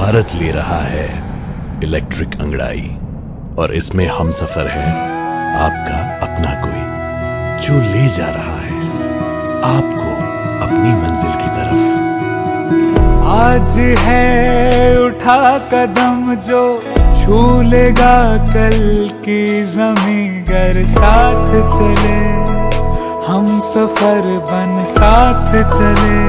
भारत ले रहा है इलेक्ट्रिक अंगड़ाई और इसमें हम सफर है आपका अपना कोई जो ले जा रहा है आपको अपनी मंजिल की तरफ। आज है उठा कदम जो छू लेगा कल की ज़मीं, गर साथ चले हम सफर बन साथ चले।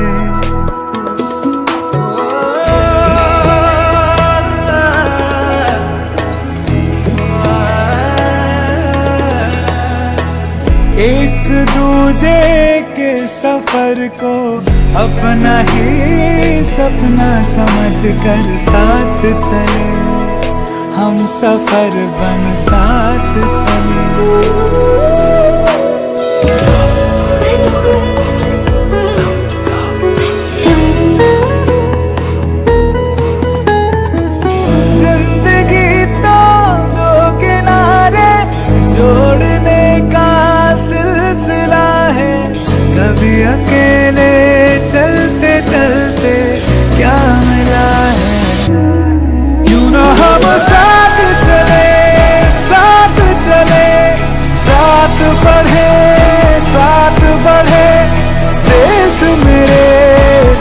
एक दूजे के सफर को अपना ही सपना समझ कर साथ चले हम सफर बन साथ चले। जिंदगी तो दो किनारे जोड़ने का सिलसिला है, कभी अकेले चलते चलते क्या मिला है। क्यों ना हम साथ चले साथ चले साथ बढ़े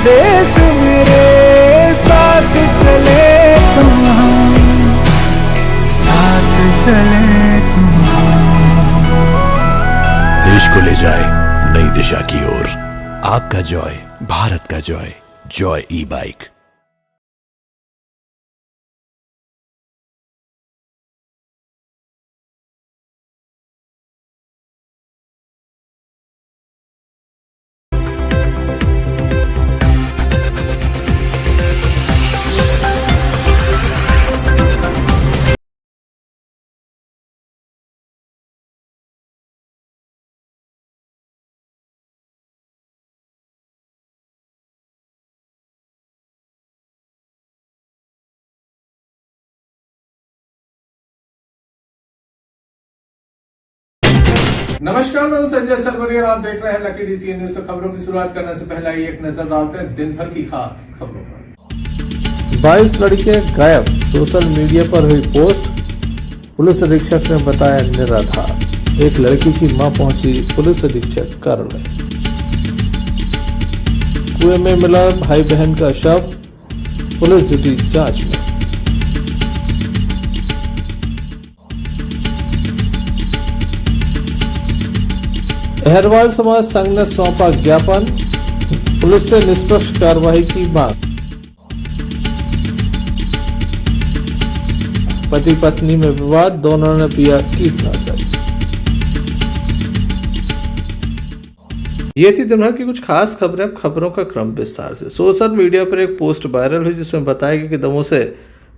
देश मेरे साथ चले तुम हम साथ चले तुम हम। देश को ले जाए नई दिशा की ओर, आपका जॉय भारत का जॉय, जॉय ई बाइक। नमस्कार, मैं हूं संजय सरवरिया और आप देख रहे हैं लकी डीसीएन न्यूज। तो खबरों की शुरुआत करने से पहले आइए एक नजर डालते हैं दिन भर की खास खबरों पर। 22 लड़कियां गायब, सोशल मीडिया पर हुई पोस्ट, पुलिस अधीक्षक ने बताया निराधार। एक लड़की की मां पहुंची पुलिस अधीक्षक कार्यालय। कुएं में मिला भाई बहन का शव, पुलिस जुटी जांच में। अहरवाल समाज संघ ने सौंपा ज्ञापन, पुलिस से निष्पक्ष कार्रवाई की मांग। पति पत्नी में विवाद, दोनों ने पिया कीटनाशक। ये थी दिन भर की कुछ खास खबरें। अब खबरों का क्रम विस्तार से। सोशल मीडिया पर एक पोस्ट वायरल हुई जिसमें बताया गया कि दमोह से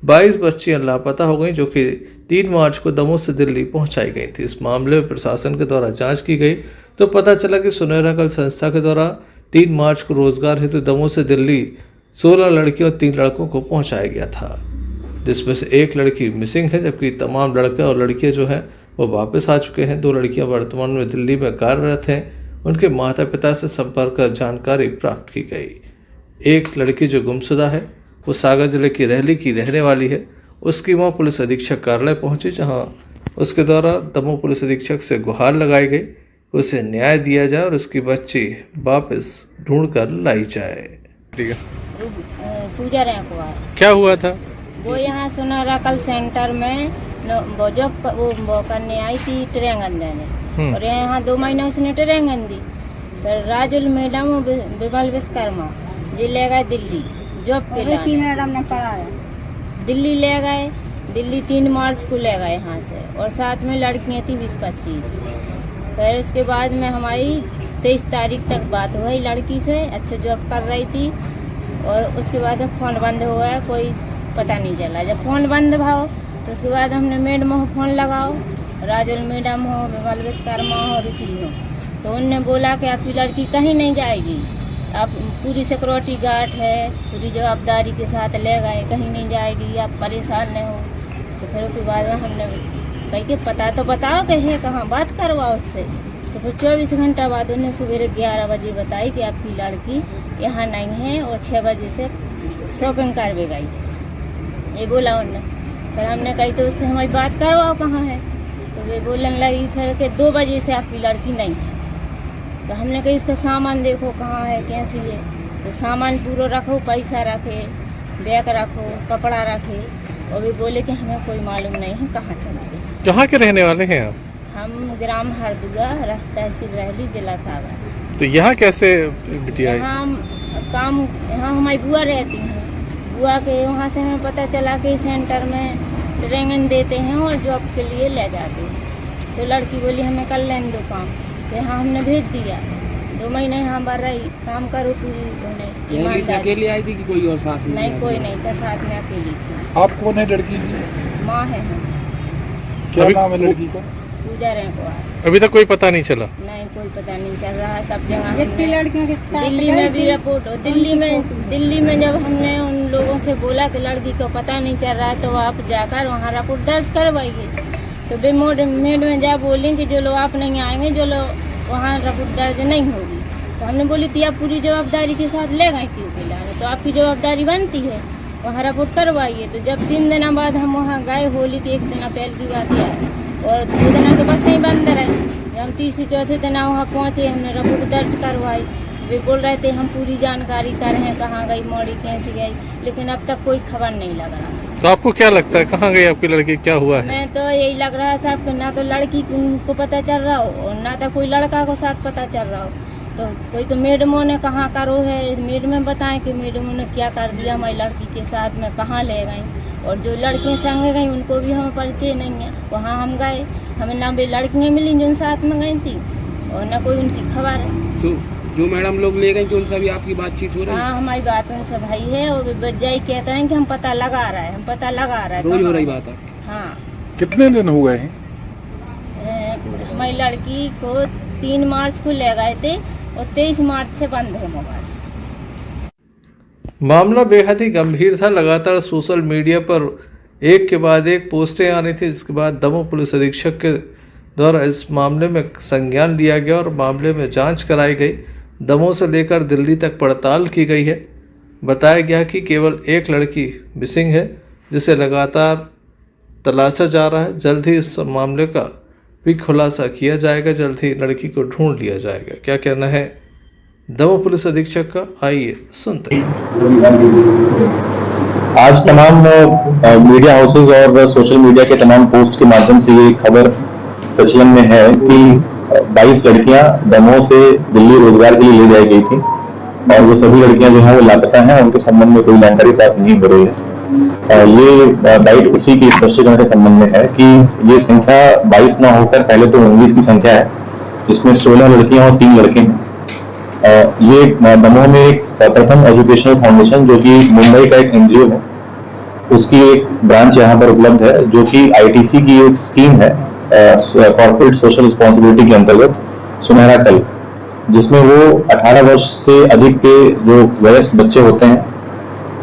22 बच्चियां लापता हो गईं, जो कि 3 मार्च को दमोह से दिल्ली पहुंचाई गई थी। इस मामले में प्रशासन के द्वारा जांच की गई तो पता चला कि सुनहरा कल संस्था के द्वारा 3 मार्च को रोजगार हेतु दमोह से दिल्ली 16 लड़कियों और 3 लड़कों को पहुंचाया गया था, जिसमें से एक लड़की मिसिंग है, जबकि तमाम लड़के और लड़कियां जो हैं वो वापस आ चुके हैं। 2 लड़कियां वर्तमान में दिल्ली में कार्यरत हैं। उनके माता पिता से संपर्क कर जानकारी प्राप्त की गई। एक लड़की जो गुमशुदा है वो सागर जिले की रहली की रहने वाली है। उसकी मां पुलिस अधीक्षक कार्यालय पहुंची, जहां उसके द्वारा दमोह पुलिस अधीक्षक से गुहार लगाई गई, उसे न्याय दिया जाए और उसकी बच्ची वापस ढूंढ कर लाई जाए। ठीक है, पूजा रैंकवा क्या हुआ था? वो यहाँ सुनहरा कल सेंटर में वो जब वो करने आई थी ट्रेंगन देने, और यहाँ 2 महीने उसने ट्रेंगन दी। फिर राजुल मैडम विमल विश्वकर्मा जी ले गए दिल्ली जॉब के लिए। मैडम ने पढ़ाया दिल्ली ले गए, दिल्ली 3 मार्च को ले गए यहाँ से, और साथ में लड़कियाँ थी 20-25। फिर उसके बाद में हमारी 23 तारीख तक बात हुई लड़की से, अच्छा जॉब कर रही थी, और उसके बाद फ़ोन बंद हो गया, कोई पता नहीं चला। जब फ़ोन बंद भाव तो उसके बाद हमने मैडम को फ़ोन लगाओ, राजुल मैडम हो, विमल विश्वकर्मा हो, रुचि हो, तो उनने बोला कि आपकी लड़की कहीं नहीं जाएगी, आप पूरी सिक्योरिटी गार्ड है, पूरी जवाबदारी के साथ ले गए, कहीं नहीं जाएगी, आप परेशान नहीं हो। तो फिर उसके बाद हमने कही कि पता तो बताओ कहीं कहाँ, बात करवाओ उससे। तो फिर 24 घंटा बाद उन्हें सवेरे 11 बजे बताई कि आपकी लड़की यहाँ नहीं है, और 6 बजे से शॉपिंग करवे गई। ये बोला उन्होंने। फिर हमने कही तो उससे हमारी बात करवाओ कहाँ है, तो वे बोलने लगी फिर कि 2 बजे से आपकी लड़की नहीं है। तो हमने कही इसका सामान देखो कहाँ है, कैसी है। तो सामान पूरा रखो, पैसा रखे, बैग रखो, कपड़ा रखे, और वे बोले कि हमें कोई मालूम नहीं है कहाँ चलते। कहाँ के रहने वाले हैं आप? हम ग्राम हरदुआ, तहसील रहली, जिला सागर। तो यहाँ कैसे बिटिया आई? यहाँ हमारी बुआ रहती हैं। बुआ के वहाँ से हमें पता चला कि सेंटर में ट्रेनिंग देते हैं और जॉब के लिए ले जाते हैं। तो लड़की बोली हमें कर लेने दो काम, तो यहाँ हमने भेज दिया। 2 महीने यहाँ पर रही, काम करो पूरी। यही अकेली आई थी कि कोई और साथ में? नहीं, कोई नहीं था साथ में, अकेली थी। आप कौन है लड़की की? माँ है हम। क्या नाम है लड़की का? पूजा रहे। अभी तक कोई पता नहीं चला? नहीं, कोई पता नहीं चल रहा। सब जगह लड़कियों के दिल्ली में भी रिपोर्ट हो, दिल्ली में जब हमने उन लोगों से बोला कि लड़की को पता नहीं चल रहा है तो आप जाकर वहाँ रिपोर्ट दर्ज करवाइए। तो मेड में जा बोली कि जो लोग आप नहीं आएंगे, जो लोग वहाँ रिपोर्ट दर्ज नहीं होगी। तो हमने बोली थी आप पूरी जवाबदारी के साथ ले गई थी उके लाने, तो आपकी जवाबदारी बनती है वहाँ रिपोर्ट करवाइए। तो जब 3 दिन बाद हम वहाँ गए, होली के 1 दिन पहले की बात है, और 2 दिन तो बस नहीं बंद रहे। जब हम 3-4 दिन वहाँ पहुँचे, हमने रिपोर्ट दर्ज करवाई। वे बोल रहे थे हम पूरी जानकारी कर रहे हैं कहाँ गई मौड़ी, कैसी गई, लेकिन अब तक कोई खबर नहीं लग रहा। तो आपको क्या लगता है कहाँ गई आपकी लड़की, क्या हुआ है? मैं तो यही लग रहा है साहब कि ना तो लड़की को पता चल रहा हो और ना तो कोई लड़का को साथ पता चल रहा हो। तो कोई तो मैडमों ने कहाँ करो है, मैडम में बताएं कि मैडमों ने क्या कर दिया हमारी लड़की के साथ में, कहाँ ले गई। और जो लड़कियाँ संग गई उनको भी हमें परिचय नहीं है। वहाँ हम गए, हमें ना भी लड़कियाँ मिली जो साथ में गई थी और ना कोई उनकी खबर है। तो जो मैडम लोग ले गए तो उनसे भी आपकी बातचीत हो रही है? हाँ, हमारी बात उनसे भाई है, और बजाई कहते हैं कि हम पता लगा रहा है, हम पता लगा रहा है। रोज हो रही बात है? हाँ। कितने दिन हुए हैं? हमारी लड़की को 3 मार्च को ले गए थे और 23 मार्च से बंद है मोबाइल। मामला बेहद ही गंभीर था। लगातार सोशल मीडिया पर एक के बाद एक पोस्टें आ रही थी, जिसके बाद दमोह पुलिस अधीक्षक के द्वारा इस मामले में संज्ञान लिया गया और मामले में जांच कराई गई। दमोह से लेकर दिल्ली तक पड़ताल की गई है। बताया गया कि केवल एक लड़की मिसिंग है, जिसे लगातार तलाशा जा रहा है। जल्द ही इस मामले का भी खुलासा किया जाएगा, जल्द ही लड़की को ढूंढ लिया जाएगा। क्या कहना है दमोह पुलिस अधीक्षक का, आइए सुनते हैं। आज तमाम मीडिया हाउसेज और सोशल मीडिया के तमाम पोस्ट के माध्यम से ये खबर प्रचलन में है कि 22 लड़कियां दमोह से दिल्ली रोजगार के लिए ले जाई गई थी और वो सभी लड़कियां जो है वो लापता हैं, उनके संबंध में कोई जानकारी प्राप्त नहीं हो रही है। ये बाइट उसी की स्पष्टीकरण के संबंध में है कि ये संख्या 22 न होकर पहले तो 19 की संख्या है, जिसमें 16 लड़कियां और 3 लड़के हैं। ये दमोह में एक प्रथम एजुकेशनल फाउंडेशन जो कि मुंबई का एक NGO है, उसकी एक ब्रांच यहाँ पर उपलब्ध है, जो कि ITC की एक स्कीम है कॉर्पोरेट सोशल रिस्पॉन्सिबिलिटी के अंतर्गत सुनहरा कल, जिसमें वो 18 वर्ष से अधिक के जो वयस्क बच्चे होते हैं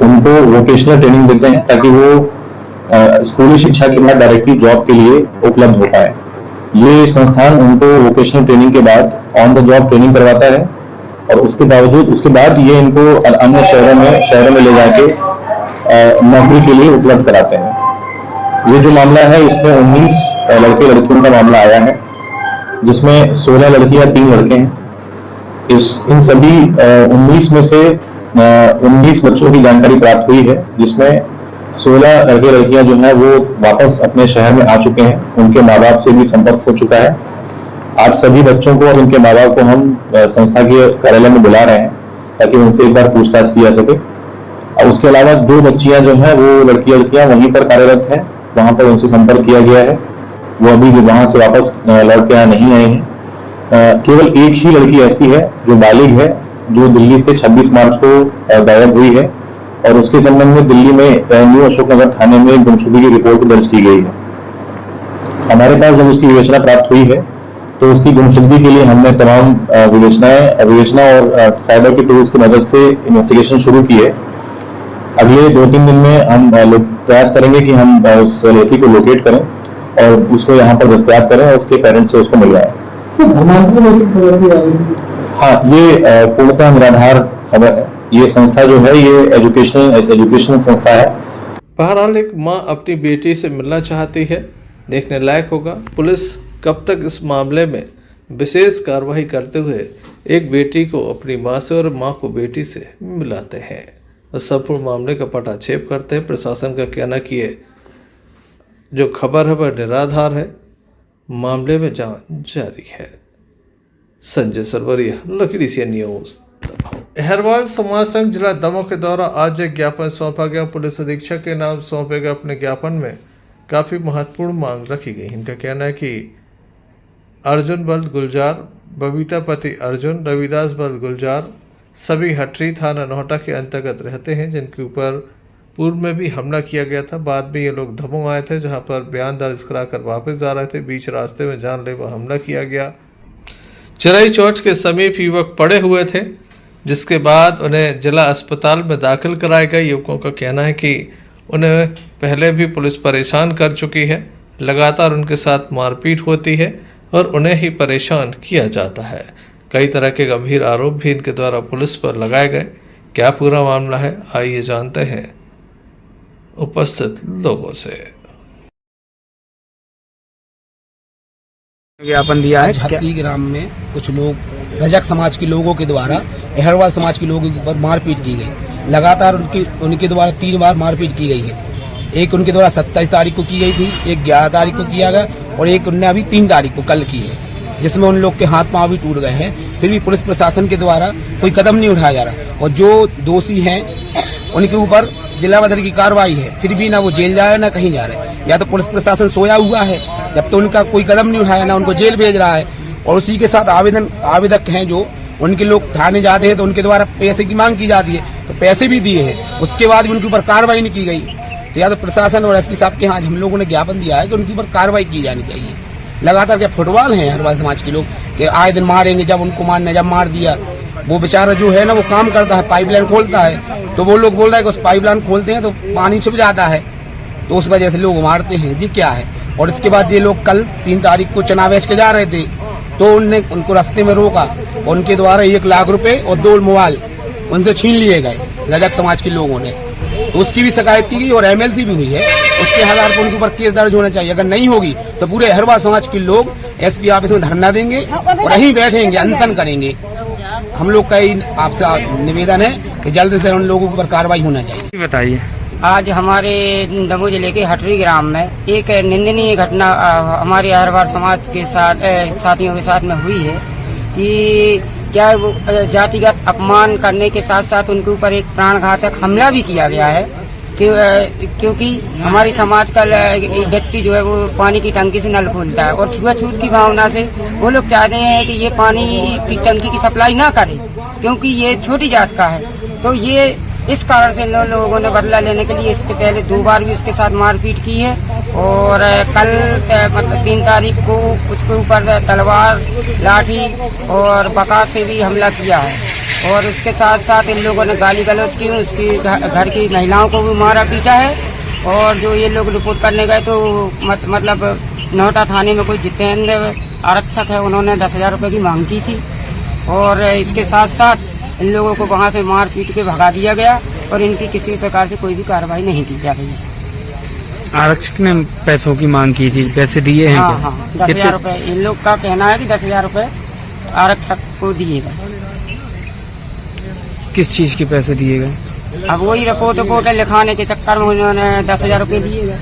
उनको वोकेशनल ट्रेनिंग देते हैं ताकि वो स्कूली शिक्षा के बाद डायरेक्टली जॉब के लिए उपलब्ध हो पाए। ये संस्थान उनको वोकेशनल ट्रेनिंग के बाद ऑन द जॉब ट्रेनिंग करवाता है और उसके बाद ये इनको अन्य शहरों में ले जाके नौकरी के लिए उपलब्ध कराते हैं। ये जो मामला है इसमें 19 लड़के लड़कियों का मामला आया है, जिसमें 16 लड़कियां 3 लड़के हैं। इन सभी 19 में से 19 बच्चों की जानकारी प्राप्त हुई है, जिसमें 16 लड़के लड़कियां जो है वो वापस अपने शहर में आ चुके हैं, उनके माँ बाप से भी संपर्क हो चुका है। आप सभी बच्चों को और उनके माँ बाप को हम संस्था के कार्यालय में बुला रहे हैं ताकि उनसे एक बार पूछताछ की जा सके। और उसके अलावा 2 बच्चियां जो है वो लड़कियां वहीं पर कार्यरत हैं, वहां पर उनसे संपर्क किया गया है, वो अभी भी वहां से वापस लौट के यहाँ नहीं आए हैं। केवल एक ही लड़की ऐसी है जो बालिग है, जो दिल्ली से 26 मार्च को गायब हुई है और उसके संबंध में दिल्ली में न्यू अशोकनगर थाने में गुमशुदगी की रिपोर्ट दर्ज की गई है। हमारे पास जब उसकी विवेचना प्राप्त हुई है तो उसकी गुमशुदगी के लिए हमने तमाम विवेचना और साइबर की पुलिस की मदद से इन्वेस्टिगेशन शुरू की है। अगले 2-3 दिन में हम प्रयास करेंगे कि हम उस लड़की को लोकेट करें और उसको यहाँ पर दस्तयाब करें और उसके पेरेंट्स से उसको मिलवाएं। हाँ, ये पूर्णतः निराधार खबर है। ये संस्था जो है ये एजुकेशनल संस्था है। बहरहाल एक मां अपनी बेटी से मिलना चाहती है। देखने लायक होगा पुलिस कब तक इस मामले में विशेष कार्रवाई करते हुए एक बेटी को अपनी मां से और मां को बेटी से मिलाते हैं और संपूर्ण मामले का पटाक्षेप करते हैं। प्रशासन का कहना कि ये जो खबर है वह निराधार है। मामले में जांच जारी है। Sanjay Sarwaria, Lucky DCN news. Ahirwal समाज संघ जिला दमोह के द्वारा आज एक ज्ञापन सौंपा गया। पुलिस अधीक्षक के नाम सौंपे गए अपने ज्ञापन में काफ़ी महत्वपूर्ण मांग रखी गई। इनका कहना है कि अर्जुन बल्द गुलजार, बबीता पति अर्जुन, रविदास बल्द गुलजार सभी हटरी थाना नोहटा के अंतर्गत रहते हैं, जिनके ऊपर पूर्व में भी हमला किया गया था। बाद में ये लोग दमोह आए थे, जहां पर बयान दर्ज कराकर वापस जा रहे थे। बीच रास्ते में जानलेवा हमला किया गया। चिराई चौक के समीप युवक पड़े हुए थे, जिसके बाद उन्हें जिला अस्पताल में दाखिल कराया गया। युवकों का कहना है कि उन्हें पहले भी पुलिस परेशान कर चुकी है, लगातार उनके साथ मारपीट होती है और उन्हें ही परेशान किया जाता है। कई तरह के गंभीर आरोप भी इनके द्वारा पुलिस पर लगाए गए। क्या पूरा मामला है, आइए जानते हैं उपस्थित लोगों से। ज्ञापन दिया है क्या? हत्ती ग्राम में कुछ लोग रजक समाज के लोगों के द्वारा अहरवाल समाज के लोगों के ऊपर मारपीट की गई। लगातार उनके द्वारा 3 बार मारपीट की गई है। एक उनके द्वारा 27 तारीख को की गई थी, एक 11 तारीख को किया गया और एक उनने अभी 3 तारीख को कल की है, जिसमें उन लोग के हाथ पांव भी टूट गए हैं। फिर भी पुलिस प्रशासन के द्वारा कोई कदम नहीं उठाया जा रहा और जो दोषी हैं उनके ऊपर जिला बदर की कार्रवाई है। फिर भी ना वो जेल जा रहे ना कहीं जा रहे। या तो पुलिस प्रशासन सोया हुआ है, जब तो उनका कोई कदम नहीं उठाया, ना उनको जेल भेज रहा है। और उसी के साथ आवेदक हैं जो उनके लोग थाने जाते हैं तो उनके द्वारा पैसे की मांग की जाती है, तो पैसे भी दिए हैं, उसके बाद भी उनके ऊपर कार्रवाई नहीं की गई। तो या तो प्रशासन और SP साहब के यहाँ हम लोगों ने ज्ञापन दिया है कि उनके ऊपर कार्रवाई की जानी चाहिए। लगातार क्या फुटबॉल है अहरवाल समाज के लोग कि आए दिन मारेंगे, जब उनको मारने जब मार दिया। वो बेचारा जो है ना वो काम करता है, पाइपलाइन खोलता है, तो वो लोग बोल रहे हैं कि उस पाइपलाइन खोलते हैं तो पानी छिप जाता है, तो उस वजह से लोग मारते हैं जी। क्या है। और इसके बाद ये लोग कल 3 तारीख को चना बेच के जा रहे थे, तो उनको रास्ते में रोका। उनके द्वारा 1 लाख रुपए और 2 मोबाइल उनसे छीन लिए गए रजक समाज के लोगों ने। तो उसकी भी शिकायत की गई और MLC भी हुई है। उसके आधार पर उनके ऊपर केस दर्ज होना चाहिए। अगर नहीं होगी तो पूरे अहरवाल समाज के लोग SP ऑफिस में धरना देंगे और यहीं बैठेंगे, अनशन करेंगे। हम लोग का आपसे निवेदन है कि जल्द से उन लोगों पर कार्रवाई होना चाहिए। बताइए। आज हमारे दमोह जिले के हटरी ग्राम में एक निंदनीय घटना हमारे अहरवाल समाज के साथ साथियों के साथ में हुई है कि क्या वो जातिगत अपमान करने के साथ साथ उनके ऊपर एक प्राणघातक हमला भी किया गया है क्योंकि हमारे समाज का एक व्यक्ति जो है वो पानी की टंकी से नल खोलता है और छुआछूत की भावना से वो लोग चाहते हैं कि ये पानी की टंकी की सप्लाई ना करे क्योंकि ये छोटी जात का है। तो ये इस कारण से लोगों ने बदला लेने के लिए इससे पहले 2 बार भी उसके साथ मारपीट की है और कल मतलब 3 तारीख को उसके ऊपर तलवार, लाठी और बका से भी हमला किया है और उसके साथ साथ इन लोगों ने गाली गलौज की, उसकी घर की महिलाओं को भी मारा पीटा है। और जो ये लोग रिपोर्ट करने गए तो मतलब नोहटा थाने में कोई जितेंद्र आरक्षक है, उन्होंने 10,000 रुपये की मांग की थी और इसके साथ साथ इन लोगों को वहाँ से मार पीट के भगा दिया गया और इनकी किसी प्रकार से कोई भी कार्रवाई नहीं की जा रही है। आरक्षक ने पैसों की मांग की थी, पैसे दिए हैं? हाँ, 10,000 रुपये। इन लोग का कहना है कि 10,000 रुपये आरक्षक को दिए गए। किस चीज के पैसे दिए गए? अब वही रिपोर्ट लिखाने के चक्कर में उन्होंने 10,000 रुपये दिए गए।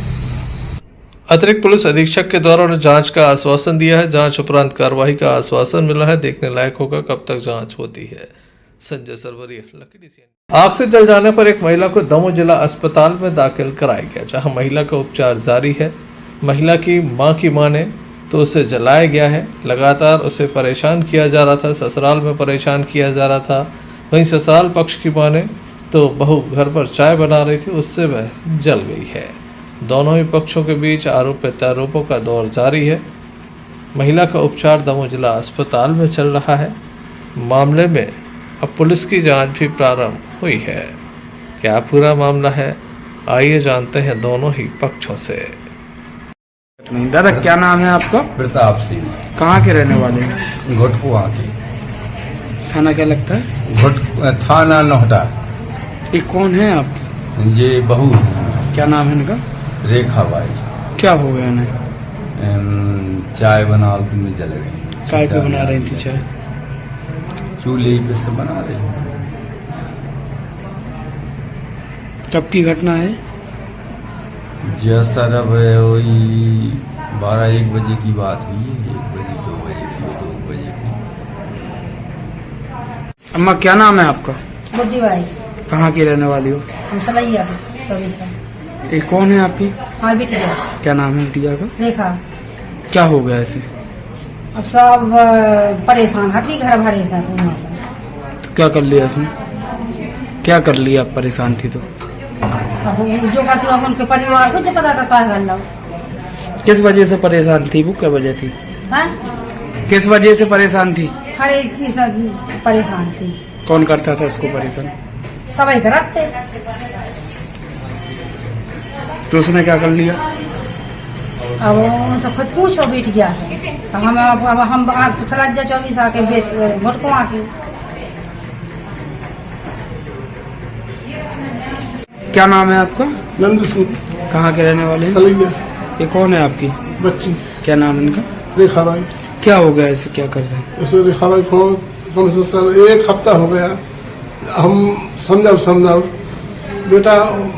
अतिरिक्त पुलिस अधीक्षक के द्वारा उन्हें जांच का आश्वासन दिया है। जांच उपरांत कार्रवाई का आश्वासन मिला है। देखने लायक होगा कब तक जांच होती है। Sanjay Sarwaria, Lucky DCN। आग से जल जाने पर एक महिला को दमोह जिला अस्पताल में दाखिल कराया गया, जहां महिला का उपचार जारी है। महिला की मां की माने तो उसे जलाया गया है। लगातार उसे परेशान किया जा रहा था, ससुराल में परेशान किया जा रहा था। वहीं ससुराल पक्ष की माने तो बहू घर पर चाय बना रही थी, उससे वह जल गई है। दोनों ही पक्षों के बीच आरोप प्रत्यारोपों का दौर जारी है। महिला का उपचार दमोह जिला अस्पताल में चल रहा है। मामले में अब पुलिस की जांच भी प्रारंभ हुई है। क्या पूरा मामला है, आइए जानते हैं दोनों ही पक्षों से। दादा क्या नाम है आपका? प्रताप सिंह। कहाँ के रहने वाले हैं? घोटकुआ के। थाना क्या लगता है? थाना नोहटा। ये कौन है आपके? ये बहू है। क्या नाम है इनका? रेखा बाई। क्या हो गया इन्हें? चाय बनाओ में जल गई। काय को बना रही थी चाय? चूल्हे पे से बना रहे। कब की घटना है? जैसा अब वही 12-1 बजे की बात हुई है। 1 बजे 2 बजे की 2 बजे की। अम्मा क्या नाम है आपका? बुड्ढी भाई, कहाँ की रहने वाली हो? हम सलैया 24 साल। ये कौन है आपकी? हाँ बिटिया क्या नाम है बिटिया का? रेखा। क्या हो गया ऐसे? अब सब परेशान, हटी घर भरे से तो क्या कर लिया इसने? क्या कर लिया? आप परेशान थी तो? जो का सिवा उनके परिवार को जो पता का कहा गल्ला। किस वजह से परेशान थी वो? क्या वजह थी? हाँ? किस वजह से परेशान थी? हर एक चीज से परेशान थी। कौन करता था उसको परेशान? सभी करते। तो उसने क्या कर लिया? अब उनसे खुद पूछो बैठ गया है। हम चला 24 आके बेस भटको आके। क्या नाम है आपका? नंदू सिंह। कहाँ के रहने वाले हैं? सलैया। ये कौन है आपकी बच्ची? क्या नाम है इनका? रेखा बाई। क्या हो गया ऐसे? क्या कर रहे हैं? इसे रेखा बाई को कम से कम 1 हफ्ता हो गया। हम समझाओ बेटा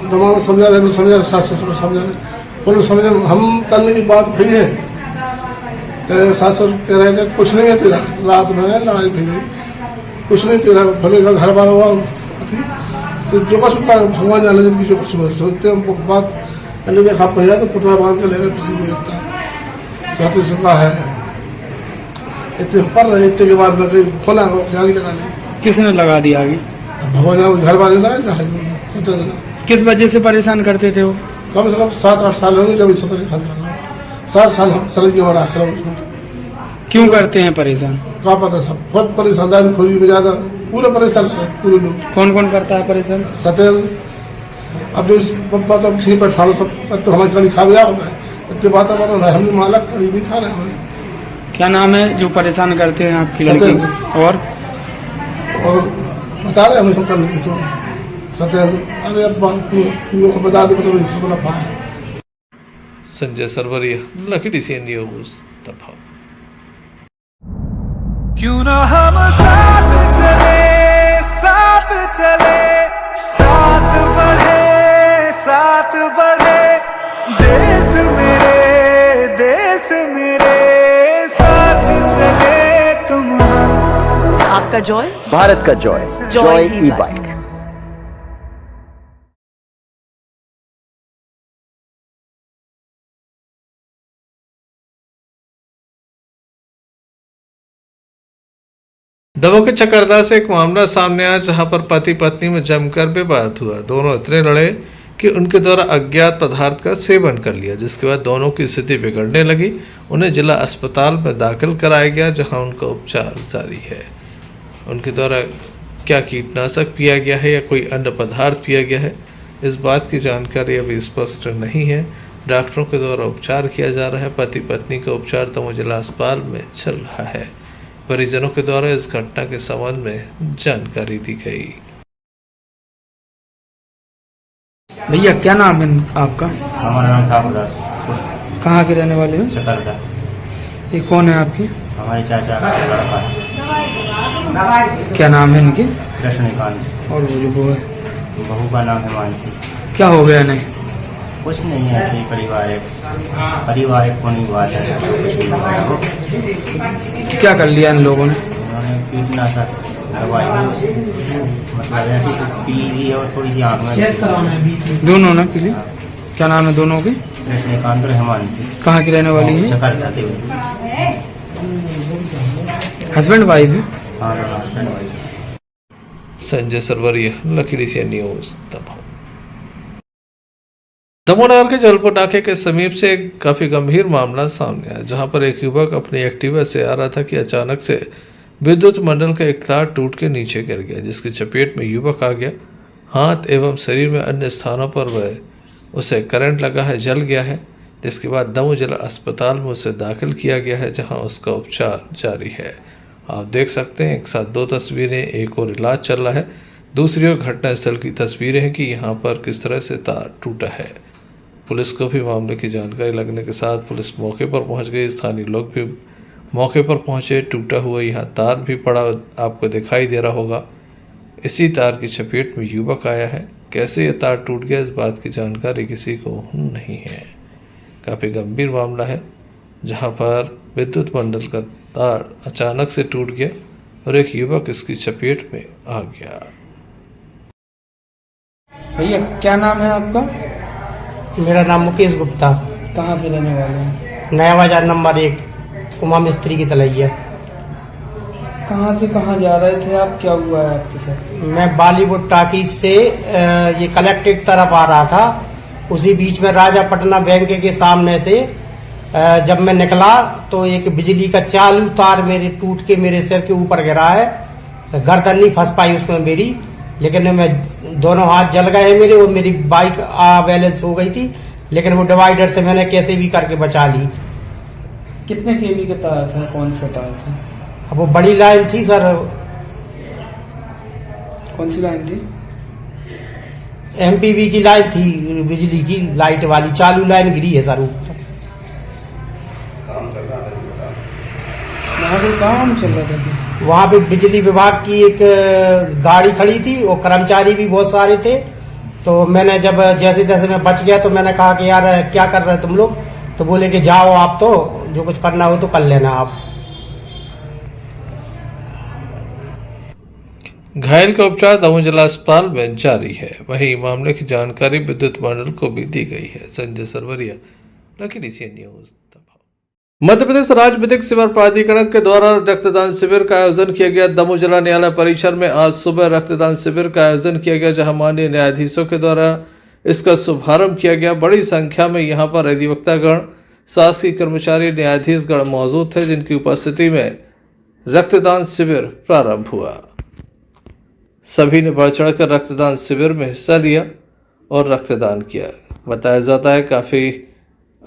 दमाग समझा रहे, समझा रहे, सास ससुर समझा रहे, समझे। हम तलने की बात भई है। सास ससुर कह रहे हैं कुछ नहीं है तेरा, रात में लड़ाई भई गई, कुछ नहीं तेरा, भले का घर बार हुआ। तो जो का सुखा भगवान जाने जिनकी जो कुछ सोचते हम बात लेके खा पड़ जाए तो पुतला बांध के लेकर किसी को एकता साथी सुखा है। इतने पढ़ रहे, इतने के बाद में खोला आगे लगा ले। किसने लगा दिया आगे? भगवान घर वाले ना। किस वजह से परेशान करते थे वो? कम से कम 7-8 साल होंगे जब इससे परेशान कर रहे हैं। 7 साल हम सलैया में रख रहे हैं। क्यों करते हैं परेशान? क्या पता सब बहुत परेशान, दारू खोरी में ज्यादा पूरे परेशान कर पूरे लोग। कौन कौन करता है परेशान? सतेल। अब जो बात अब ठीक पर ठाड़ो सब तो हमारे कहीं खा गया होगा। इतने बात बना हमने मालक कहीं नहीं खा रहे हैं। क्या नाम है जो परेशान करते हैं आपकी लड़की को? और बता रहे हमें करने की तो सतेल। अरे अब बता दे तो सब बड़ा पाए। Sanjay Sarwaria, Lucky DCN news दबाव। क्यों ना हम साथ चले, साथ चले, साथ बढ़े देश मेरे साथ चले तुम। आपका जॉय, भारत का जॉय, जॉय ई-बाइक। दमोह के चकरदा से एक मामला सामने आया जहां पर पति पत्नी में जमकर विवाद हुआ। दोनों इतने लड़े कि उनके द्वारा अज्ञात पदार्थ का सेवन कर लिया, जिसके बाद दोनों की स्थिति बिगड़ने लगी। उन्हें जिला अस्पताल में दाखिल कराया गया जहां उनका उपचार जारी है। उनके द्वारा क्या कीटनाशक पिया गया है या कोई अन्य पदार्थ पिया गया है, इस बात की जानकारी अभी स्पष्ट नहीं है। डॉक्टरों के द्वारा उपचार किया जा रहा है। पति पत्नी का उपचार दमोह जिला अस्पताल में चल रहा है। परिजनों के द्वारा इस घटना के संबंध में जानकारी दी गई। भैया क्या नाम है आपका? हमारा नाम साबुदास। कहाँ के रहने वाले हो? चकरदा। ये कौन है आपकी? हमारे चाचा का लड़का है। क्या नाम है इनके? कृष्णकांत। और वो जो बहू है? बहू का नाम है मानसी। क्या हो गया इन्हें? कुछ नहीं है, ऐसे ही पारिवारिक होने की बात है। कुछ नहीं हुआ। क्या कर लिया इन लोगों ने? उन्होंने कीटनाशक दवाई मतलब ऐसी तो पी ली और थोड़ी सी आँख में। दोनों ने पी ली? क्या नाम है दोनों के? कृष्णकांत और हेमांशी। कहाँ की रहने वाली है? चकरदा। हस्बैंड वाइफ है? हाँ, husband wife. Sanjay Sarwaria, Lucky DCN news Damoh. Damoh नगर के जलपुर नाके के समीप से एक काफी गंभीर मामला सामने आया, जहां पर एक युवक अपनी एक्टिवा से आ रहा था कि अचानक से विद्युत मंडल का एक तार टूट के नीचे गिर गया, जिसकी चपेट में युवक आ गया। हाथ एवं शरीर में अन्य स्थानों पर वह उसे करंट लगा है, जल गया है, जिसके बाद दमोह जिला अस्पताल में उसे दाखिल किया गया है, जहां उसका उपचार जारी है। आप देख सकते हैं एक साथ दो तस्वीरें, एक और इलाज चल रहा है दूसरी ओर घटनास्थल की तस्वीरें हैं कि यहाँ पर किस तरह से तार टूटा है। पुलिस को भी मामले की जानकारी लगने के साथ पुलिस मौके पर पहुंच गई। स्थानीय लोग भी मौके पर पहुंचे। टूटा हुआ यहाँ तार भी पड़ा आपको दिखाई दे रहा होगा। इसी तार की चपेट में युवक आया है। कैसे यह तार टूट गया इस बात की जानकारी किसी को नहीं है। काफ़ी गंभीर मामला है जहां पर विद्युत मंडल का तार अचानक से टूट गया और एक युवक इसकी चपेट में आ गया। भैया क्या नाम है आपका? मेरा नाम मुकेश गुप्ता। कहाँ पे रहने वाले हैं? नया बाजार नंबर 1, उमा मिस्त्री की तलैया। कहाँ से कहाँ जा रहे थे आप? क्या हुआ है आपके साथ? मैं बॉलीवुड टाकीज से ये कलेक्टेड तरफ आ रहा था। उसी बीच में राजा पटना बैंक के सामने से जब मैं निकला तो एक बिजली का चालू तार मेरे टूट के मेरे सिर के ऊपर गिरा है। गर्दन नहीं फंस पाई उसमें मेरी, लेकिन मैं दोनों हाथ जल गए मेरे और मेरी बाइक बैलेंस हो गई थी, लेकिन वो डिवाइडर से मैंने कैसे भी करके बचा ली। कितने केवी का तार था? कौन सा तार था? अब वो बड़ी लाइन थी सर। कौन सी लाइन थी? एमपीवी की लाइन थी, बिजली की लाइट वाली चालू लाइन गिरी है सर। वहाँ पे काम चल रहा था? वहाँ पे बिजली विभाग की एक गाड़ी खड़ी थी और कर्मचारी भी बहुत सारे थे। तो मैंने जब जैसे जैसे मैं बच गया तो मैंने कहा कि यार क्या कर रहे तुम लोग? तो बोले कि जाओ आप, तो जो कुछ करना हो तो कर लेना आप। घायल का उपचार दमोह जिला अस्पताल में जारी है। वहीं मामले की जानकारी विद्युत मंडल को भी दी गई है। Sanjay Sarwaria, Lucky DCN news. Madhya Pradesh राज्य विधिक सेवा प्राधिकरण के द्वारा रक्तदान शिविर का आयोजन किया गया। दमोह जिला न्यायालय परिसर में आज सुबह रक्तदान शिविर का आयोजन किया गया, जहां माननीय न्यायाधीशों के द्वारा इसका शुभारंभ किया गया। बड़ी संख्या में यहां पर अधिवक्तागण, शासकीय कर्मचारी, न्यायाधीशगण मौजूद थे, जिनकी उपस्थिति में रक्तदान शिविर प्रारंभ हुआ। सभी ने बढ़ चढ़कर रक्तदान शिविर में हिस्सा लिया और रक्तदान किया। बताया जाता है काफी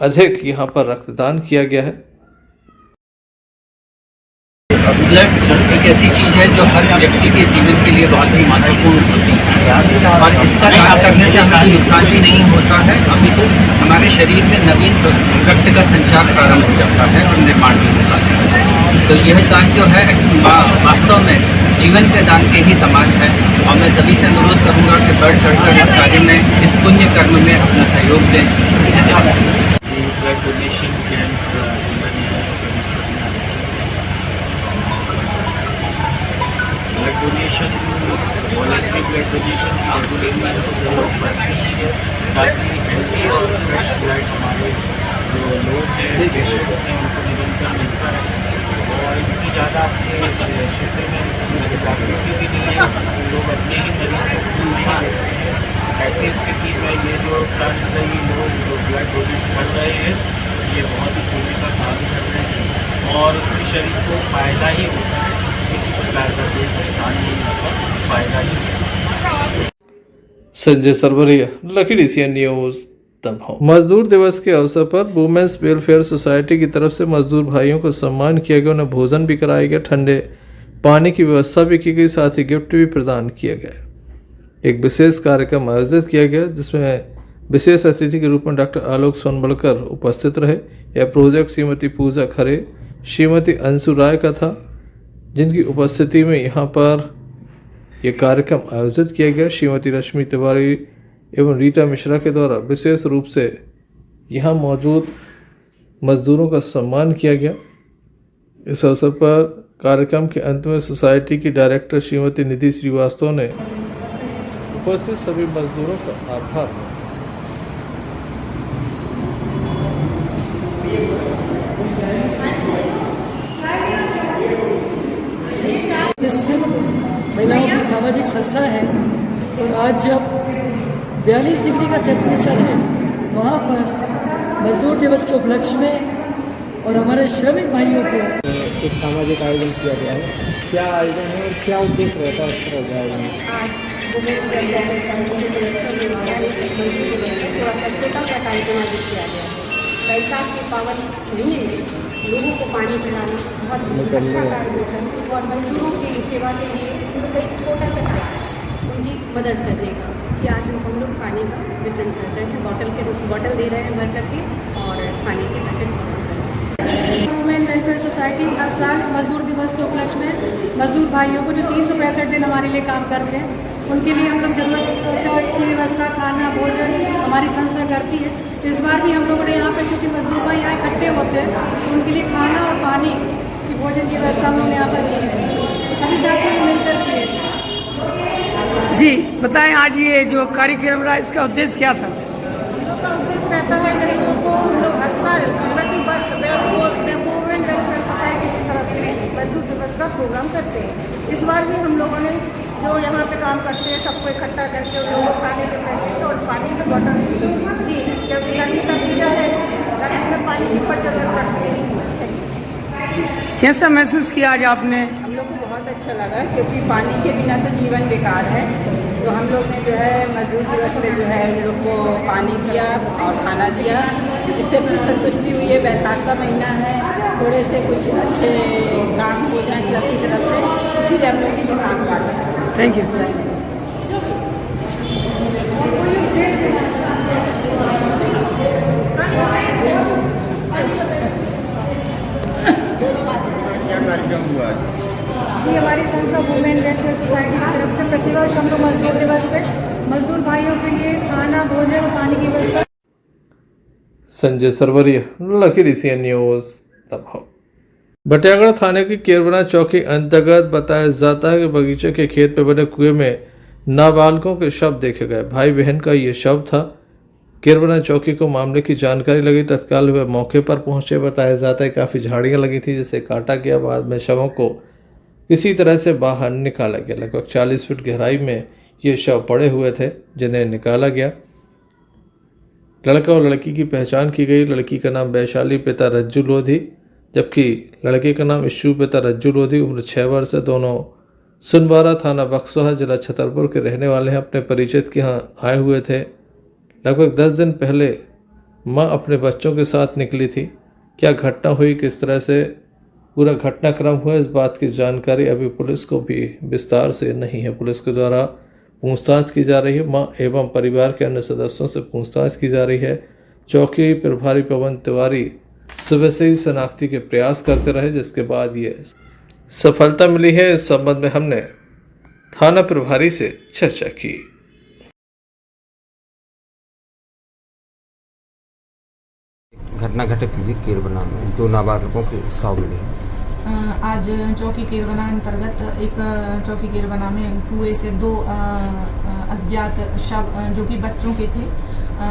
अधिक यहाँ पर रक्तदान किया गया है। ब्लड एक ऐसी चीज़ है जो हर व्यक्ति के जीवन के लिए बहुत ही महत्वपूर्ण होती है और इसका ना करने से हमें कोई नुकसान भी नहीं होता है। अभी तो हमारे शरीर में नवीन रक्त का संचार प्रारंभ हो जाता है और निर्माण भी होता है। तो यह दान जो है वास्तव में जीवन के दान के ही समान है और मैं सभी से अनुरोध करूँगा कि बढ़ चढ़कर इस कार्य में, इस पुण्य कर्म में अपना सहयोग दें। धन्यवाद। Blood donation camp blood donation, voluntary blood donation ताकि हेल्दी और फ्रेश ब्लड हमारे जो लोग हैं, पेशेंट्स हैं, उनको निरंतर मिलता है और इतनी ज़्यादा अपने क्षेत्र में जागृति भी नहीं है। लोग अपने ही मरीजों को नहीं देखते हैं। ऐसी स्थिति में ये जो सर्वदलीय लोग जो ब्लड डोनेट कर रहे हैं, ये बहुत ही पुण्य का काम कर रहे हैं और उससे शरीर को फायदा ही होता है। किसी प्रकार का कोई नुकसान नहीं होता, फायदा ही होता है। Sanjay Sarwaria, Lucky DCN news. मजदूर दिवस के अवसर पर वुमेन्स वेलफेयर सोसाइटी की तरफ से मजदूर भाइयों को सम्मान किया गया। उन्हें भोजन भी कराया गया, ठंडे पानी की व्यवस्था भी की गई, साथ ही गिफ्ट भी प्रदान किया गया। एक विशेष कार्यक्रम आयोजित किया गया जिसमें विशेष अतिथि के रूप में डॉक्टर आलोक सोनबलकर उपस्थित रहे। यह प्रोजेक्ट श्रीमती पूजा खरे, श्रीमती अंशु राय का था, जिनकी उपस्थिति में यहाँ पर यह कार्यक्रम आयोजित किया गया। श्रीमती रश्मि तिवारी एवं रीता मिश्रा के द्वारा विशेष रूप से यहाँ मौजूद मजदूरों का सम्मान किया गया। इस अवसर पर कार्यक्रम के अंत में सोसाइटी की डायरेक्टर श्रीमती निधि श्रीवास्तव ने उपस्थित सभी मजदूरों का आभार माना। स्थित महिलाओं की सामाजिक संस्था है और आज जब 42 डिग्री का टेम्परेचर है, वहाँ पर मजदूर दिवस के उपलक्ष्य में और हमारे श्रमिक भाइयों को एक सामाजिक आयोजन किया गया है। क्या आयोजन है और क्या उद्देश्य रहता है इस तरह का आयोजन? बैसाख के पावन महीने में लोगों को पानी पिलाना बहुत अच्छा कार्य है और मजदूरों की सेवा के लिए उनका एक छोटा सा प्रयास मदद करने का कि आज हम लोग पानी का वितरण कर रहे हैं, बॉटल दे रहे हैं भर करके और पानी के पैकेट वुमेन वेलफेयर सोसाइटी हर साल मजदूर दिवस के उपलक्ष्य में मजदूर भाइयों को जो 365 दिन हमारे लिए काम करते हैं उनके लिए हम लोग जरूरत की व्यवस्था, खाना, भोजन हमारी संस्था करती है। तो इस बार भी हम लोगों ने यहाँ पे चूँकि मजदूर भाई यहाँ इकट्ठे होते हैं तो उनके लिए खाना और पानी की भोजन की व्यवस्था हम लोग यहाँ पर की है, सभी साथियों ने मिलकर किए। जी बताएं, आज ये जो कार्यक्रम रहा इसका उद्देश्य क्या था? का उद्देश्य रहता है गरीबों को हम लोग हर साल प्रति वर्ष वुमेन वेलफेयर सोसाइटी की तरफ से मजदूर दिवस का प्रोग्राम करते हैं। इस बार भी हम लोगों ने जो यहाँ पे काम करते हैं सबको इकट्ठा करके उन लोगों को खाने के पैकेट और पानी की बोतल दी, क्योंकि गर्मी का सीजन है, गर्मी में पानी की बहुत जरूरत पड़ती है। कैसा महसूस किया आज आपने? हम लोग को बहुत अच्छा लगा क्योंकि पानी के बिना तो जीवन बेकार है। तो हम लोग ने जो है मजदूर दिवस पे जो है हम लोग को पानी दिया और खाना दिया, इससे कुछ संतुष्टि हुई है। बैसाख का महीना है, थोड़े से कुछ अच्छे काम हो जाए क्लब की तरफ से, इसीलिए हम लोग ने ये काम किया। Thank you. जी हमारी संस्था वुमेन वेलफेयर सोसाइटी की तरफ से प्रतिवर्ष हम लोग मजदूर दिवस पे मजदूर भाइयों के लिए खाना, भोजन और पानी की व्यवस्था। Sanjay Sarwaria, Lucky DCN news Damoh. Batiyagarh थाने की केरबना चौकी अंतर्गत बताया जाता है कि बगीचे के खेत पे बने कुएं में नाबालिगों के शव देखे गए। भाई बहन का ये शव था। केरबना चौकी को मामले की जानकारी लगी, तत्काल वे मौके पर पहुंचे। बताया जाता है काफ़ी झाड़ियां लगी थी जिसे काटा गया। बाद में शवों को किसी तरह से बाहर निकाला गया। लगभग 40 फीट गहराई में ये शव पड़े हुए थे जिन्हें निकाला गया। लड़का और लड़की की पहचान की गई। लड़की का नाम वैशाली, पिता रज्जू लोधी, जबकि लड़के का नाम इशू, पिता रज्जू लोधी, उम्र 6 वर्ष है। दोनों सुनवारा, थाना बक्सोहा, जिला छतरपुर के रहने वाले हैं। अपने परिचित के यहाँ आए हुए थे। लगभग 10 दिन पहले मां अपने बच्चों के साथ निकली थी। क्या घटना हुई, किस तरह से पूरा घटनाक्रम हुआ, इस बात की जानकारी अभी पुलिस को भी विस्तार से नहीं है। पुलिस के द्वारा पूछताछ की जा रही है। मां एवं परिवार के अन्य सदस्यों से पूछताछ की जा रही है। चौकी प्रभारी पवन तिवारी सुबह से ही शनाख्ती के प्रयास करते रहे, जिसके बाद ये सफलता मिली है। इस संबंध में हमने थाना प्रभारी से चर्चा की। घटना घटित हुई केरबना में, 2 नाबालिगों के शव मिले। आज चौकी केरबना अंतर्गत एक चौकी केरबना में कुएं से 2 अज्ञात शव जो कि बच्चों के थे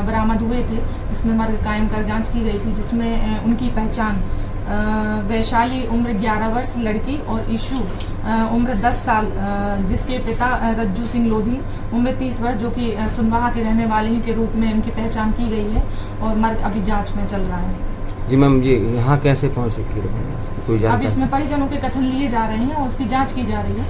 बरामद हुए थे। इसमें मर्ग कायम कर जांच की गई थी, जिसमें उनकी पहचान वैशाली उम्र 11 वर्ष लड़की और इशू उम्र 10 साल जिसके पिता रज्जू सिंह लोधी उम्र 30 वर्ष जो कि सुनवाहा के रहने वाले हैं के रूप में इनकी पहचान की गई है और मर्ग अभी जांच में चल रहा है। जी मैम, ये यहाँ कैसे पहुँचे? कोई अब इसमें परिजनों के कथन लिए जा रहे हैं और उसकी जांच की जा रही है।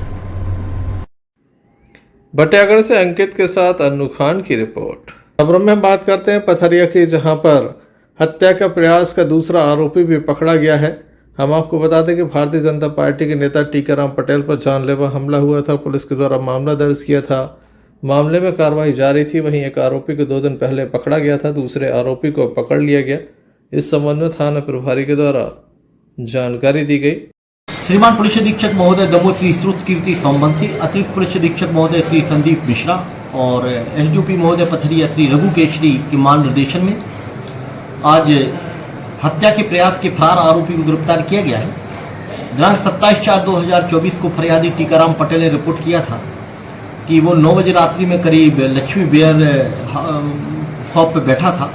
बटियागढ़ से अंकित के साथ अन्नू खान की रिपोर्ट। खबरों में हम बात करते हैं पथरिया की, जहां पर हत्या का प्रयास का दूसरा आरोपी भी पकड़ा गया है। हम आपको बता दें कि भारतीय जनता पार्टी के नेता टीकाराम पटेल पर जानलेवा हमला हुआ था। पुलिस के द्वारा मामला दर्ज किया था। मामले में कार्रवाई जारी थी। वहीं एक आरोपी को 2 दिन पहले पकड़ा गया था, दूसरे आरोपी को पकड़ लिया गया। इस संबंध में थाना प्रभारी के द्वारा जानकारी दी गई। श्रीमान पुलिस अधीक्षक महोदय दमोह श्री श्रुत कीर्ति सोमवंशी, अतिरिक्त पुलिस अधीक्षक महोदय श्री संदीप मिश्रा और SDOP महोदय पथरिया श्री रघु केशरी के मार्गदर्शन में आज हत्या के प्रयास के फरार आरोपी को गिरफ्तार किया गया है। दिनांक 27/4/2024 को फरियादी टीकाराम पटेल ने रिपोर्ट किया था कि वो 9 बजे रात्रि में करीब लक्ष्मी बियर शॉप पे बैठा था।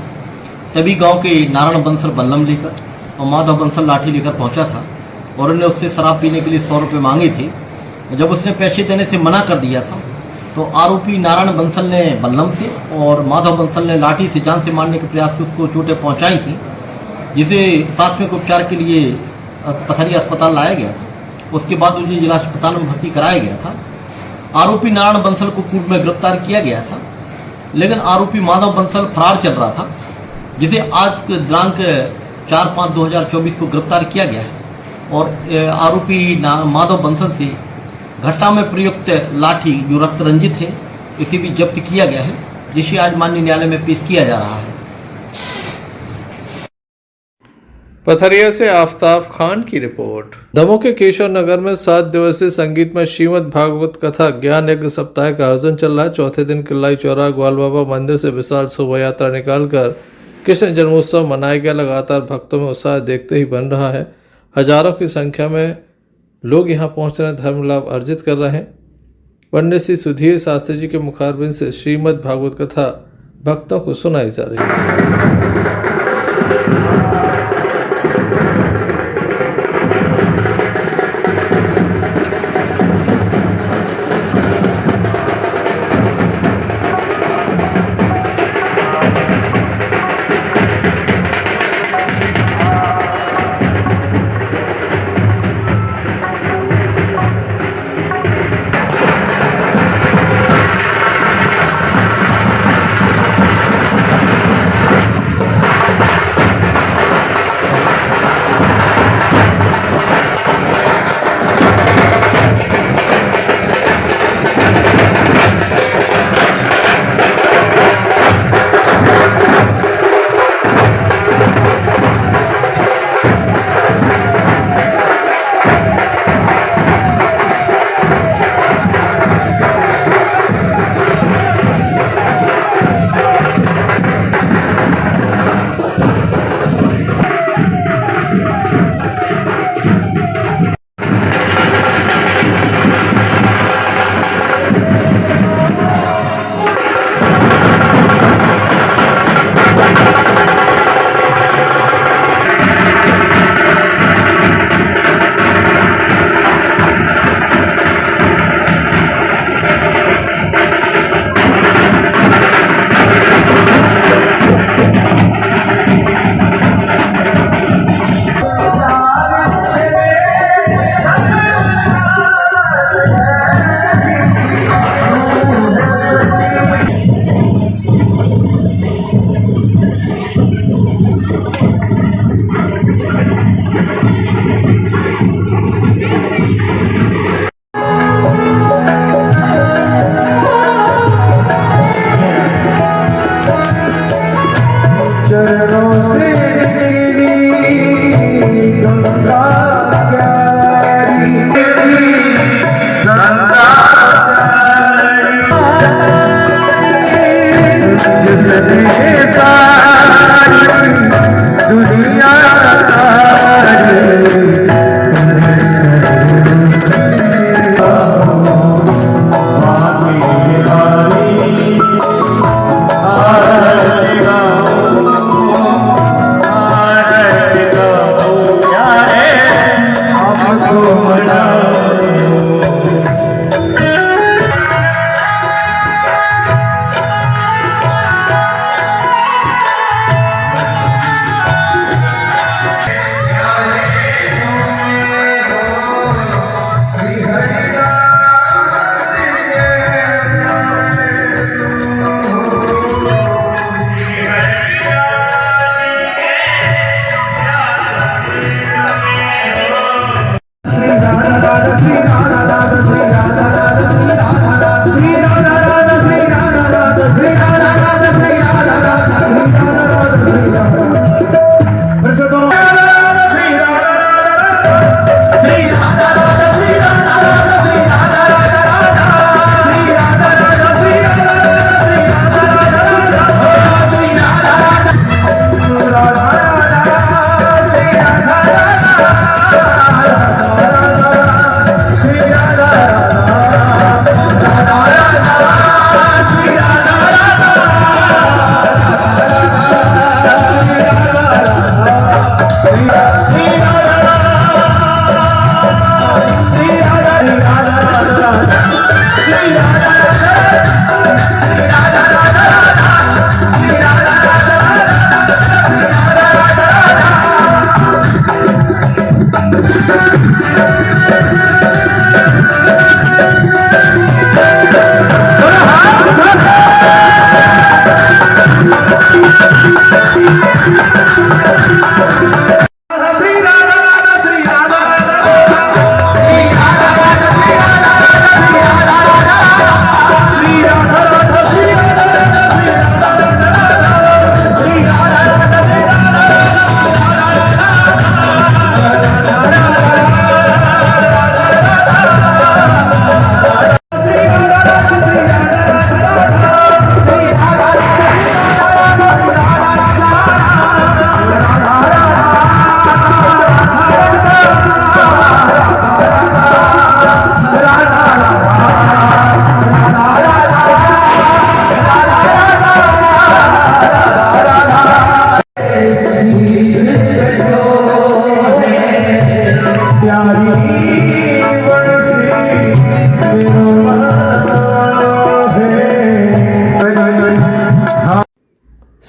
तभी गांव के नारायण बंसल बल्लम लेकर और माधव बंसल लाठी लेकर पहुंचा था और उन्होंने उससे शराब पीने के लिए 100 रुपये मांगे थे। जब उसने पैसे देने से मना कर दिया था तो आरोपी नारायण बंसल ने बल्लम से और माधव बंसल ने लाठी से जान से मारने के प्रयास से उसको चोटें पहुंचाई थी, जिसे प्राथमिक उपचार के लिए पथरिया अस्पताल लाया गया था। उसके बाद उसे जिला अस्पताल में भर्ती कराया गया था। आरोपी नारायण बंसल को पूर्व में गिरफ्तार किया गया था, लेकिन आरोपी माधव बंसल फरार चल रहा था, जिसे आज दिनांक 4/5/2024 को गिरफ्तार किया गया है। और आरोपी माधव बंसल से घटना में प्रयुक्त लाठी जो रक्त रंजित है इसे भी जब्त किया गया है, जिसे आज माननीय न्यायालय में पेश किया जा रहा है। पथरिया से आफ्ताब खान की रिपोर्ट। दमोह के केशव नगर में 7 दिवसीय संगीतमय श्रीमद् भागवत कथा ज्ञान यज्ञ सप्ताह का आयोजन चल रहा है। चौथे दिन किल्लाई चौरा ग्वाल बाबा मंदिर से विशाल शोभा यात्रा निकालकर कृष्ण जन्मोत्सव मनाया गया। लगातार भक्तों में उत्साह देखते ही बन रहा है। हजारों की संख्या में लोग यहां पहुंच रहे धर्म लाभ अर्जित कर रहे हैं। पंडित श्री सुधीर शास्त्री जी के मुखारबिंद से श्रीमद् भागवत कथा भक्तों को सुनाई जा रही है।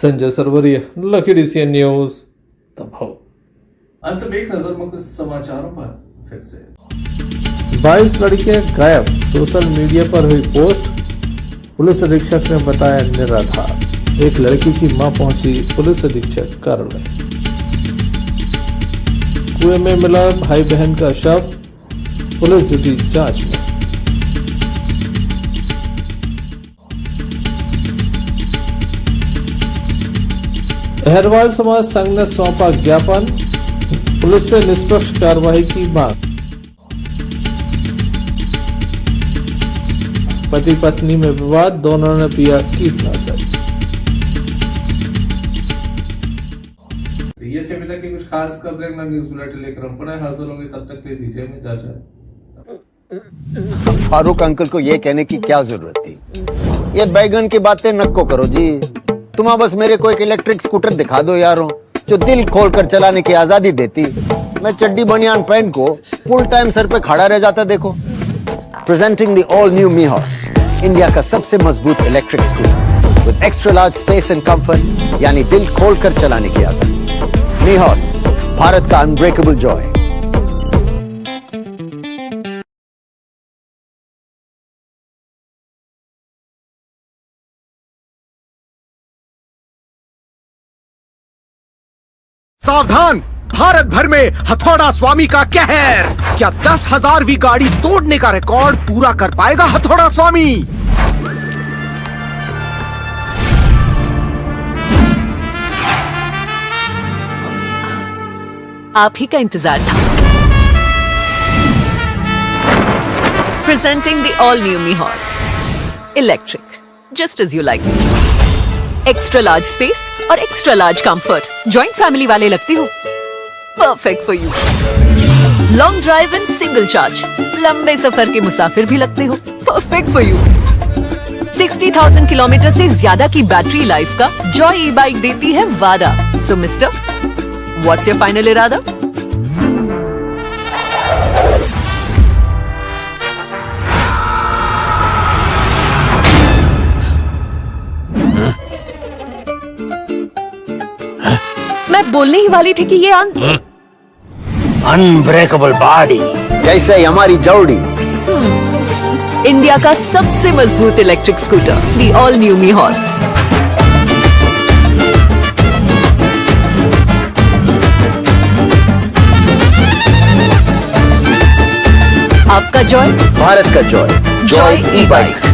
Sanjay Sarwaria, Lucky DCN news, Damoh. अंत में एक नजर मुख्य समाचारों पर फिर से। 22 लड़कियां गायब, सोशल मीडिया पर हुई पोस्ट, पुलिस अधीक्षक ने बताया निराधार। एक लड़की की मां पहुंची पुलिस अधीक्षक कार्यालय। कुएं में मिला भाई बहन का शव, पुलिस जुटी जांच में। अहरवाल समाज संघ ने सौंपा ज्ञापन, पुलिस से निष्पक्ष कार्रवाई की मांग। पति पत्नी में विवाद, दोनों ने पिया कीटनाशक। ये थे अभी तक की कुछ खास खबरें न्यूज बुलेटिन लेकर हम पुनः हाजिर होंगे, तब तक ले दीजिए हमें इजाजत। फारूक अंकल को ये कहने की क्या जरूरत थी? ये बैगन की बातें नको करो जी। तुम बस मेरे को एक इलेक्ट्रिक स्कूटर दिखा दो यारो, जो दिल खोलकर चलाने की आजादी देती। मैं चड्डी बनियान पहन को फुल टाइम सर पे खड़ा रह जाता। देखो, presenting the all new Mihos, India का सबसे मजबूत electric scooter with extra large space and comfort, यानी दिल खोलकर चलाने की आजादी। मीहॉस, भारत का अनब्रेकेबल जॉय। सावधान, भारत भर में हथौड़ा स्वामी का कहर। क्या 10,000वीं गाड़ी तोड़ने का रिकॉर्ड पूरा कर पाएगा हथौड़ा स्वामी? आप ही का इंतजार था। Presenting the all new Mihos electric, just as you like. Extra large space और extra large comfort. Joint family वाले लगते हो? Perfect for you. Long drive and single charge, लंबे सफर के मुसाफिर भी लगते हो? Perfect for you. 60,000 किलोमीटर से ज्यादा की बैटरी लाइफ का जॉय ई बाइक देती है वादा। सो मिस्टर, व्हाट्स योर फाइनल इरादा? मैं बोलने ही वाली थी कि ये अनब्रेकेबल बॉडी जैसे ही हमारी जोड़ी। इंडिया का सबसे मजबूत electric scooter, the all new Mihos. आपका जॉय, भारत का जॉय, जॉय ई बाइक।